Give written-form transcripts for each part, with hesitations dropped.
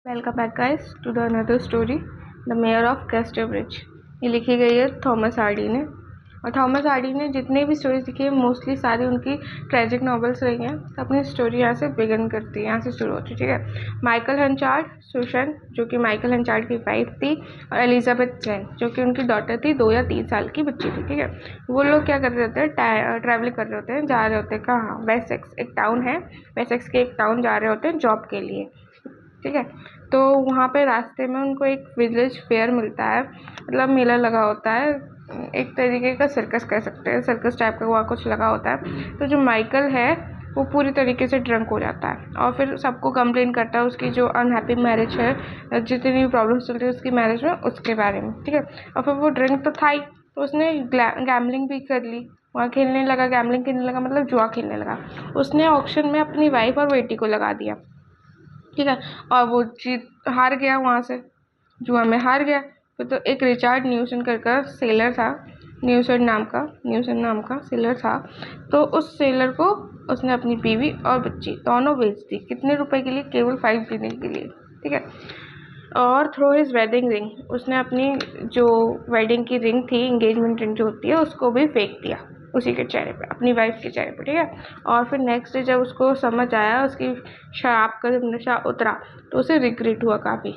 Welcome back guys to the another story the mayor of Casterbridge. ये लिखी गई है थॉमस हार्डी ने। और थॉमस हार्डी ने जितनी भी स्टोरीज लिखी है मोस्टली सारी उनकी ट्रेजिक नॉवेल्स रही हैं। तो अपनी स्टोरी यहाँ से बिगिन करती है, यहाँ से शुरू होती है। ठीक है। माइकल हेंचार्ड सुशन, जो कि माइकल हेंचार्ड की वाइफ थी, और एलिजाबेथ जैन, जो कि उनकी डॉटर थी, 2 या 3 साल की बच्ची थी। ठीक है। वो लोग क्या कर रहे होते हैं, ट्रैवल कर रहे होते हैं, जा रहे होते हैं कहाँ, वेसेक्स एक टाउन है, वेसेक्स के एक टाउन जा रहे होते हैं जॉब के लिए। ठीक है। तो वहाँ पे रास्ते में उनको एक विलेज फेयर मिलता है, मतलब मेला लगा होता है, एक तरीके का सर्कस कह सकते हैं, सर्कस टाइप का वहाँ कुछ लगा होता है। तो जो माइकल है वो पूरी तरीके से ड्रंक हो जाता है और फिर सबको कंप्लेन करता है उसकी जो अनहैप्पी मैरिज है, जितनी भी प्रॉब्लम्स चल रही है उसकी मैरिज में, उसके बारे में। ठीक है। और फिर वो ड्रिंक तो था ही, तो उसने गैम्बलिंग भी कर ली, वहाँ खेलने लगा, गैम्बलिंग खेलने लगा, मतलब जुआ खेलने लगा। उसने ऑक्शन में अपनी वाइफ और बेटी को लगा दिया। ठीक है। और वो जीत हार गया, वहाँ से जुआ में हार गया। फिर तो एक रिचार्ड न्यूसन का सेलर था, न्यूसन नाम का सेलर था। तो उस सेलर को उसने अपनी बीवी और बच्ची दोनों बेच दी। कितने रुपए के लिए? केवल 5 दिन के लिए। ठीक है। और थ्रो हिज वेडिंग रिंग, उसने अपनी जो वेडिंग की रिंग थी, एंगेजमेंट रिंग जो होती है, उसको भी फेंक दिया उसी के चेहरे पे, अपनी वाइफ के चेहरे पे। ठीक है। और फिर नेक्स्ट डे जब उसको समझ आया, उसकी शराब का जब नशा उतरा, तो उसे रिग्रेट हुआ काफ़ी।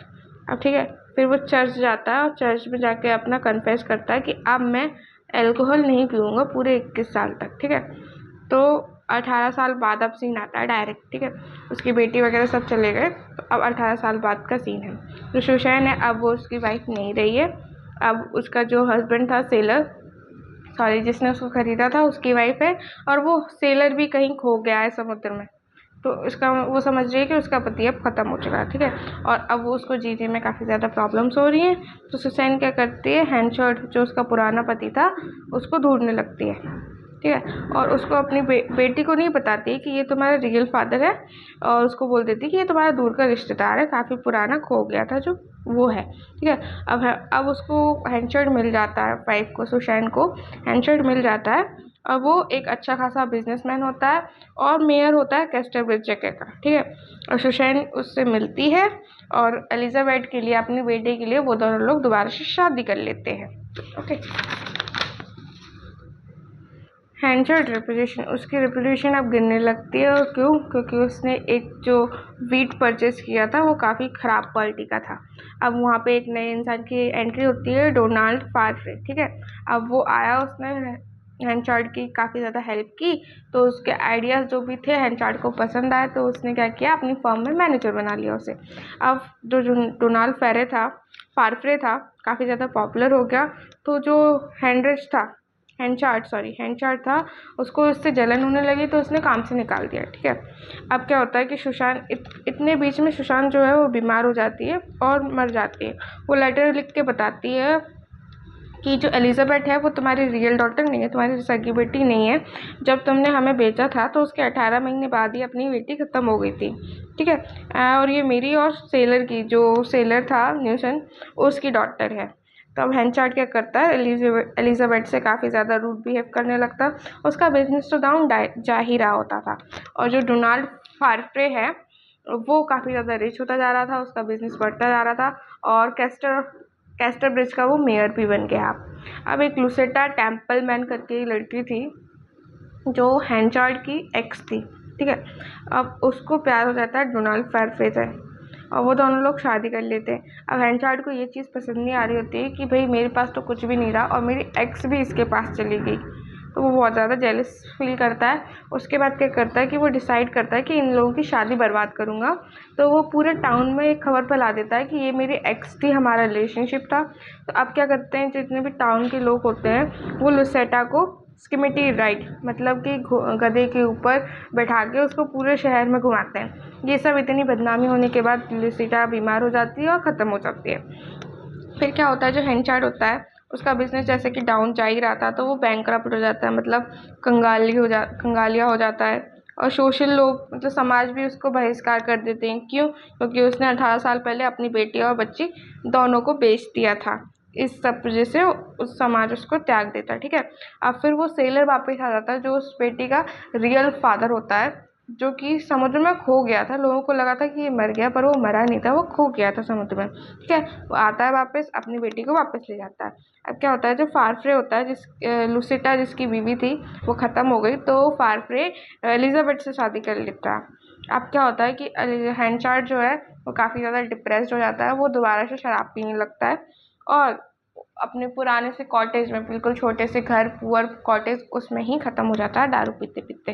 अब ठीक है, फिर वो चर्च जाता है और चर्च में जाके अपना कन्फेस करता है कि अब मैं अल्कोहल नहीं पीऊँगा पूरे 21 साल तक। ठीक है। तो 18 साल बाद अब सीन आता है डायरेक्ट। ठीक है। उसकी बेटी वगैरह सब चले गए, तो अब 18 साल बाद का सीन है। तो सुशैन है, अब वो उसकी वाइफ नहीं रही है, अब उसका जो हस्बैंड था सेलर, सॉरी जिसने उसको खरीदा था, उसकी वाइफ है। और वो सेलर भी कहीं खो गया है समुद्र में। तो इसका वो समझ रही है कि उसका पति अब ख़त्म हो चुका है। ठीक है। और अब वो उसको जीने में काफ़ी ज़्यादा प्रॉब्लम्स हो रही हैं। तो सुसैन क्या करती है, हैंशर्ट जो उसका पुराना पति था उसको ढूंढने लगती है। ठीक है। और उसको अपनी बेटी को नहीं बताती कि ये तुम्हारा रियल फादर है, और उसको बोल देती कि ये तुम्हारा दूर का रिश्तेदार है, काफ़ी पुराना खो गया था जो वो है। ठीक है। अब उसको हैंशर्ट मिल जाता है, वाइफ को, सुशैन को हैंशर्ट मिल जाता है। और वो एक अच्छा खासा बिजनेसमैन होता है और मेयर होता है कैस्टरब्रिज जगह का। ठीक है। और सुशैन उससे मिलती है और एलिजाबेथ के लिए, अपनी बेटे के लिए, वो दोनों लोग दोबारा से शादी कर लेते हैं। ओके। हैंशर्ट रेपुटेशन, उसकी रेपुटेशन अब गिरने लगती है। और क्यों? क्योंकि उसने एक जो वीट परचेज किया था वो काफ़ी ख़राब क्वालिटी का था। अब वहाँ पे एक नए इंसान की एंट्री होती है, डोनाल्ड फारफ्रे। ठीक है। अब वो आया, उसने हैंचार्ड की काफ़ी ज़्यादा हेल्प की। तो उसके आइडियाज़ जो भी थे हैंचार्ड को पसंद आए, तो उसने क्या किया, अपनी फर्म में मैनेजर बना लिया उसे। अब जो डोनाल्ड फारफ्रे था, काफ़ी ज़्यादा पॉपुलर हो गया। तो जो हैंचार्ड था, उसको इससे जलन होने लगी, तो उसने काम से निकाल दिया। ठीक है। अब क्या होता है कि सुशांत इतने बीच में सुशांत जो है वो बीमार हो जाती है और मर जाती है। वो लेटर लिख के बताती है कि जो एलिजाबेथ है वो तुम्हारी रियल डॉटर नहीं है, तुम्हारी सगी बेटी नहीं है। जब तुमने हमें बेचा था तो उसके 18 महीने बाद ही अपनी बेटी ख़त्म हो गई थी। ठीक है। और ये मेरी और सेलर की, जो सेलर था न्यूसन, उसकी डॉटर है। तो अब हैंचार्ड क्या करता है, एलिजाबेथ से काफ़ी ज़्यादा रूड बिहेव करने लगता। उसका बिजनेस तो डाउन जा ही रहा होता था। और जो डोनाल्ड फारफ्रे है वो काफ़ी ज़्यादा रिच होता जा रहा था, उसका बिजनेस बढ़ता जा रहा था। और कैस्टरब्रिज का वो मेयर भी बन गया। अब एक लुसेटा टेम्पलमैन करके एक लड़की थी जो हैंचार्ड की एक्स थी। ठीक है। अब उसको प्यार हो जाता है डोनाल्ड फारफ्रे से, और वो दोनों लोग शादी कर लेते हैं। अब हैंचार्ड को ये चीज़ पसंद नहीं आ रही होती है कि भाई मेरे पास तो कुछ भी नहीं रहा और मेरी एक्स भी इसके पास चली गई। तो वो बहुत ज़्यादा जेलस फील करता है। उसके बाद क्या करता है कि वो डिसाइड करता है कि इन लोगों की शादी बर्बाद करूँगा। तो वो पूरे टाउन में एक खबर फैला देता है कि ये मेरी एक्स थी, हमारा रिलेशनशिप था। तो अब क्या करते हैं, जितने भी टाउन के लोग होते हैं वो लुसेटा को स्कीमेटी राइड, मतलब कि गधे के ऊपर बैठा के उसको पूरे शहर में घुमाते हैं। ये सब इतनी बदनामी होने के बाद लुसेटा बीमार हो जाती है और ख़त्म हो जाती है। फिर क्या होता है, जो हैंचार्ड होता है उसका बिजनेस जैसे कि डाउन जा ही रहा था, तो वो बैंकरप्ट हो जाता है, मतलब कंगालिया हो जाता है। और सोशल लोग, मतलब समाज भी उसको बहिष्कार कर देते हैं। क्यों? क्योंकि उसने 18 साल पहले अपनी बेटी और बच्ची दोनों को बेच दिया था। इस सब वजह से उस समाज उसको त्याग देता है। ठीक है। अब फिर वो सेलर वापस आ जाता है, जो उस बेटी का रियल फादर होता है। जो कि समुद्र में खो गया था। लोगों को लगा था कि ये मर गया, पर वो मरा नहीं था, वो खो गया था समुद्र में। ठीक है, वो आता है वापस, अपनी बेटी को वापस ले जाता है। अब क्या होता है, जो फारफ्रे होता है, लुसिटा जिसकी बीवी थी वो ख़त्म हो गई, तो फारफ्रे एलिजाबेथ से शादी कर लेता है। अब क्या होता है कि हैंचार्ड जो है वो काफ़ी ज़्यादा डिप्रेस्ड हो जाता है, वो दोबारा से शराब पीने लगता है और अपने पुराने से कॉटेज में, बिल्कुल छोटे से घर, पुअर कॉटेज, उसमें ही ख़त्म हो जाता है दारू पीते पीते।